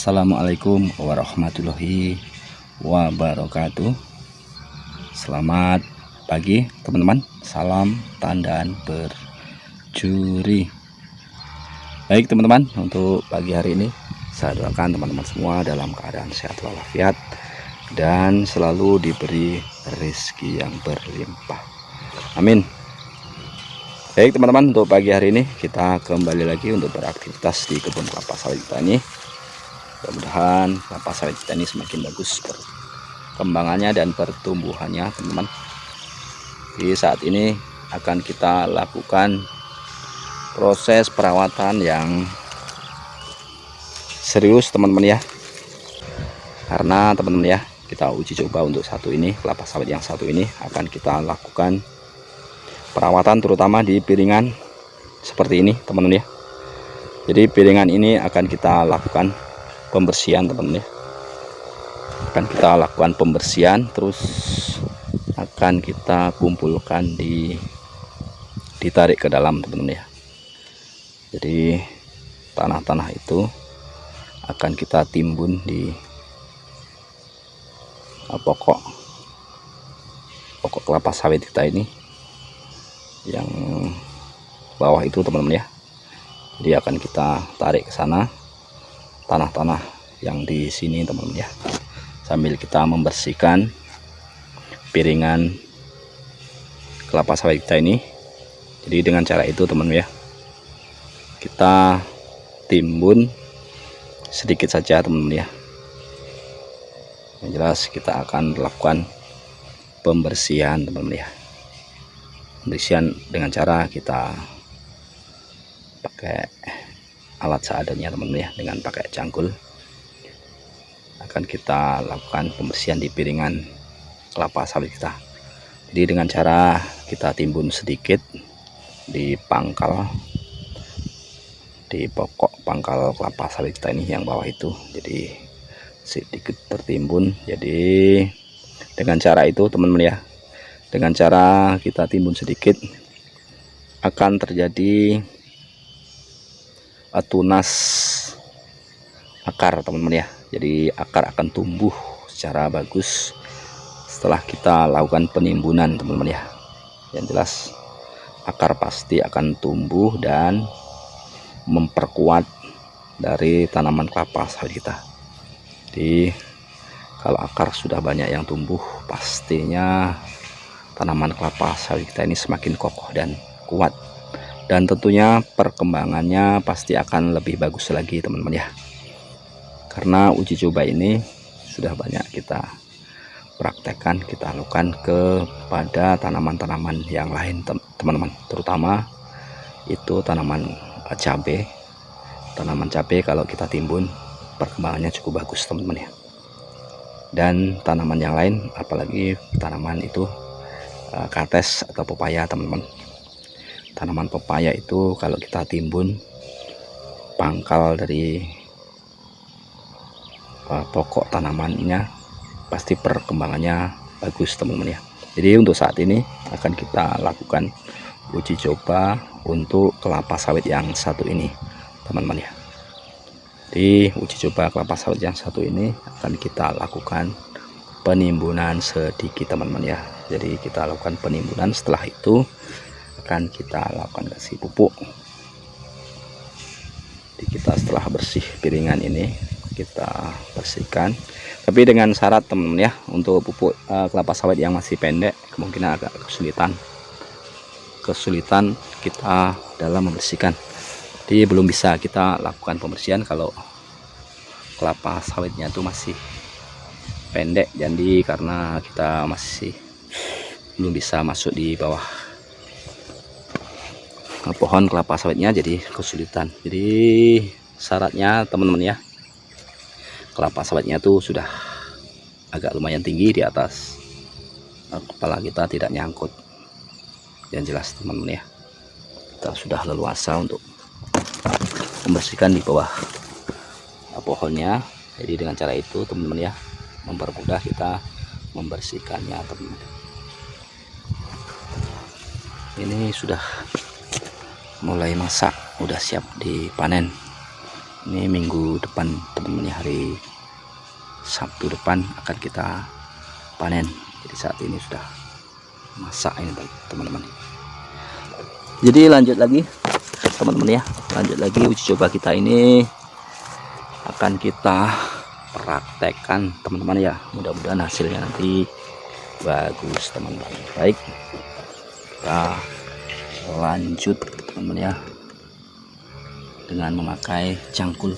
Assalamualaikum warahmatullahi wabarakatuh. Selamat pagi teman-teman. Salam tandan berjuri. Baik teman-teman, untuk pagi hari ini saya doakan teman-teman semua dalam keadaan sehat walafiat dan selalu diberi rezeki yang berlimpah. Amin. Baik teman-teman, untuk pagi hari ini kita kembali lagi untuk beraktivitas di kebun kelapa sawit kita ini. Mudah-mudahan kelapa sawit kita ini semakin bagus perkembangannya dan pertumbuhannya teman-teman. Di saat ini akan kita lakukan proses perawatan yang serius teman-teman ya, karena teman-teman ya, kita uji coba untuk satu ini, kelapa sawit yang satu ini akan kita lakukan perawatan terutama di piringan seperti ini teman-teman ya. Jadi piringan ini akan kita lakukan pembersihan teman-teman ya, akan kita lakukan pembersihan, terus akan kita kumpulkan ditarik ke dalam teman-teman ya. Jadi tanah-tanah itu akan kita timbun di pokok kelapa sawit kita ini yang bawah itu teman-teman ya. Jadi akan kita tarik ke sana tanah-tanah yang di sini teman-teman ya, sambil kita membersihkan piringan kelapa sawit kita ini. Jadi dengan cara itu teman-teman ya, kita timbun sedikit saja teman-teman ya. Yang jelas kita akan lakukan pembersihan teman-teman ya. Pembersihan dengan cara kita pakai alat seadanya teman-teman ya, dengan pakai cangkul akan kita lakukan pembersihan di piringan kelapa sawit kita. Jadi dengan cara kita timbun sedikit di pokok pangkal kelapa sawit kita ini yang bawah itu, jadi sedikit tertimbun. Jadi dengan cara itu teman-teman ya, dengan cara kita timbun sedikit akan terjadi tunas akar teman-teman ya. Jadi akar akan tumbuh secara bagus setelah kita lakukan penimbunan teman-teman ya. Yang jelas akar pasti akan tumbuh dan memperkuat dari tanaman kelapa sawit kita. Jadi kalau akar sudah banyak yang tumbuh, pastinya tanaman kelapa sawit kita ini semakin kokoh dan kuat, dan tentunya perkembangannya pasti akan lebih bagus lagi teman-teman ya. Karena uji coba ini sudah banyak kita praktekkan, kita lakukan kepada tanaman-tanaman yang lain teman-teman, terutama itu tanaman cabai. Tanaman cabai kalau kita timbun perkembangannya cukup bagus teman-teman ya. Dan tanaman yang lain, apalagi tanaman itu kates atau pepaya teman-teman. Tanaman pepaya itu kalau kita timbun pangkal dari pokok tanamannya, pasti perkembangannya bagus teman-teman ya. Jadi untuk saat ini akan kita lakukan uji coba untuk kelapa sawit yang satu ini teman-teman ya. Di uji coba kelapa sawit yang satu ini akan kita lakukan penimbunan sedikit teman-teman ya. Jadi kita lakukan penimbunan, setelah itu akan kita lakukan kasih pupuk. Jadi kita setelah bersih piringan ini kita bersihkan, tapi dengan syarat teman-teman ya, untuk pupuk kelapa sawit yang masih pendek kemungkinan agak kesulitan kita dalam membersihkan. Jadi belum bisa kita lakukan pembersihan kalau kelapa sawitnya itu masih pendek. Jadi karena kita masih belum bisa masuk di bawah pohon kelapa sawitnya, jadi kesulitan. Jadi syaratnya teman-teman ya, kelapa sawitnya itu sudah agak lumayan tinggi di atas kepala kita, tidak nyangkut. Yang jelas teman-teman ya, kita sudah leluasa untuk membersihkan di bawah pohonnya. Jadi dengan cara itu teman-teman ya, mempermudah kita membersihkannya teman-teman. Ini sudah mulai masak, udah siap dipanen. Ini minggu depan teman-teman ya, hari Sabtu depan akan kita panen. Jadi saat ini sudah masak ini teman-teman. Jadi lanjut lagi teman-teman ya, lanjut lagi uji coba kita ini akan kita praktekkan teman-teman ya. Mudah-mudahan hasilnya nanti bagus teman-teman. Baik, kita lanjut teman-teman ya dengan memakai cangkul.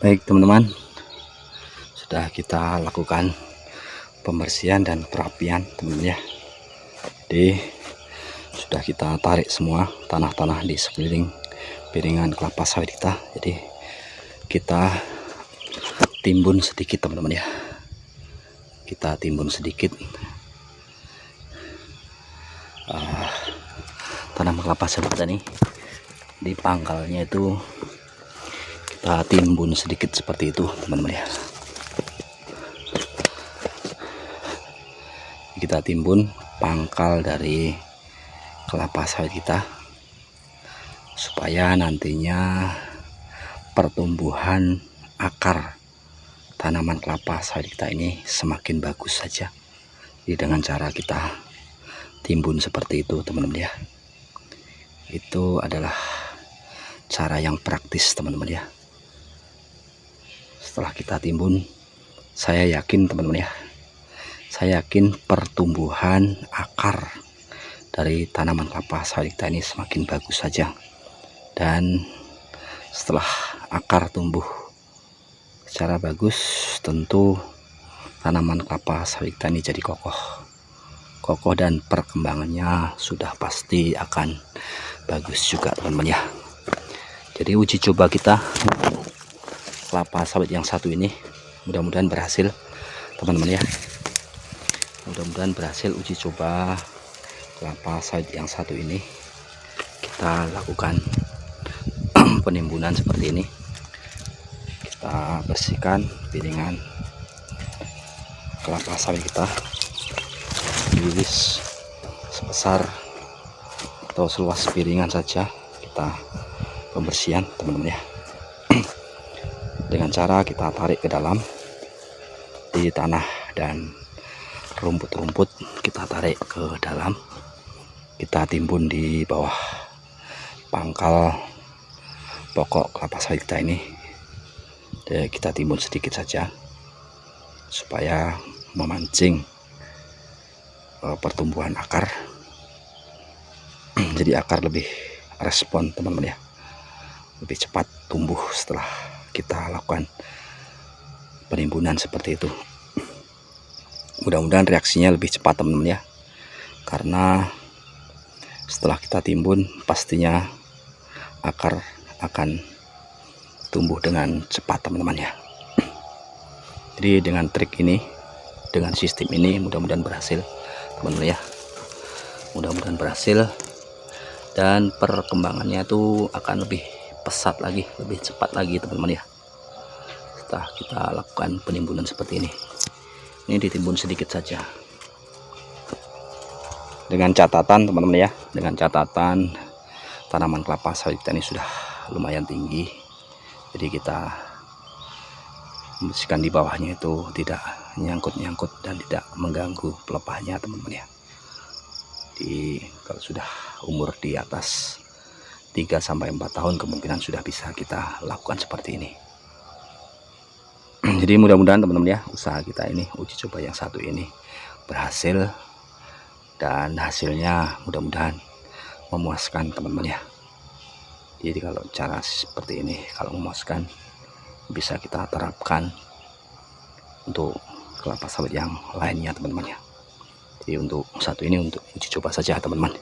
Baik teman-teman, sudah kita lakukan pembersihan dan perapian teman-teman ya. Jadi sudah kita tarik semua tanah-tanah di sekeliling piringan kelapa sawit kita. Jadi kita timbun sedikit teman-teman ya, kita timbun sedikit tanaman kelapa sawit kita nih. Di pangkalnya itu kita timbun sedikit seperti itu teman-teman ya. Kita timbun pangkal dari kelapa sawit kita supaya nantinya pertumbuhan akar tanaman kelapa sawit kita ini semakin bagus saja. Jadi dengan cara kita timbun seperti itu teman-teman ya, itu adalah cara yang praktis teman-teman ya. Setelah kita timbun, saya yakin teman-teman ya, saya yakin pertumbuhan akar dari tanaman kelapa sawit kita ini semakin bagus saja. Dan setelah akar tumbuh secara bagus, tentu tanaman kelapa sawit kita ini jadi kokoh dan perkembangannya sudah pasti akan bagus juga teman-teman ya. Jadi uji coba kita kelapa sawit yang satu ini mudah-mudahan berhasil teman-teman ya. Mudah-mudahan berhasil uji coba kelapa sawit yang satu ini. Kita lakukan penimbunan seperti ini. Kita bersihkan piringan kelapa sawit kita, diiris sebesar atau seluas piringan saja kita pembersihan teman-teman ya. Dengan cara kita tarik ke dalam di tanah dan rumput-rumput, kita tarik ke dalam, kita timbun di bawah pangkal pokok kelapa sawit kita ini. Dan kita timbun sedikit saja supaya memancing pertumbuhan akar. Jadi akar lebih respon teman-teman ya, lebih cepat tumbuh setelah kita lakukan penimbunan seperti itu. Mudah-mudahan reaksinya lebih cepat teman-teman ya, karena Setelah kita timbun, pastinya akar akan tumbuh dengan cepat teman-teman ya. Jadi dengan trik ini, dengan sistem ini, mudah-mudahan berhasil teman-teman ya. Mudah-mudahan berhasil, dan perkembangannya itu akan lebih pesat lagi, lebih cepat lagi teman-teman ya, setelah kita lakukan penimbunan seperti ini. Ini ditimbun sedikit saja, dengan catatan teman-teman ya, dengan catatan tanaman kelapa sawit kita ini sudah lumayan tinggi, jadi kita membersihkan di bawahnya itu tidak nyangkut-nyangkut dan tidak mengganggu pelepahnya teman-teman ya. Di kalau sudah umur di atas 3-4 tahun kemungkinan sudah bisa kita lakukan seperti ini. Jadi mudah-mudahan teman-teman ya, usaha kita ini, uji coba yang satu ini berhasil, dan hasilnya mudah-mudahan memuaskan teman-teman ya. Jadi kalau cara seperti ini kalau memuaskan, bisa kita terapkan untuk kelapa sawit yang lainnya teman-teman ya. Jadi untuk satu ini untuk uji coba saja teman-teman.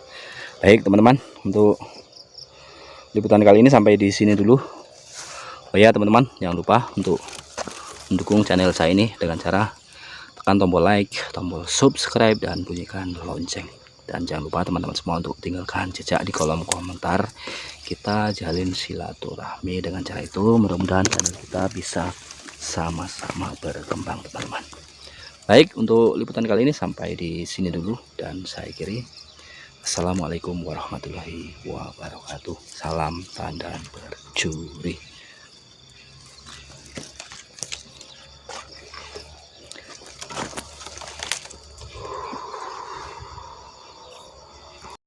Baik teman-teman, untuk liputan kali ini sampai di sini dulu. Oh ya teman-teman, jangan lupa untuk mendukung channel saya ini dengan cara tekan tombol like, tombol subscribe, dan bunyikan lonceng. Dan jangan lupa teman-teman semua untuk tinggalkan jejak di kolom komentar. Kita jalin silaturahmi dengan cara itu. Mudah-mudahan channel kita bisa sama-sama berkembang teman-teman. Baik, untuk liputan kali ini sampai di sini dulu, dan saya akhiri. Assalamualaikum warahmatullahi wabarakatuh. Salam tandan bercuri.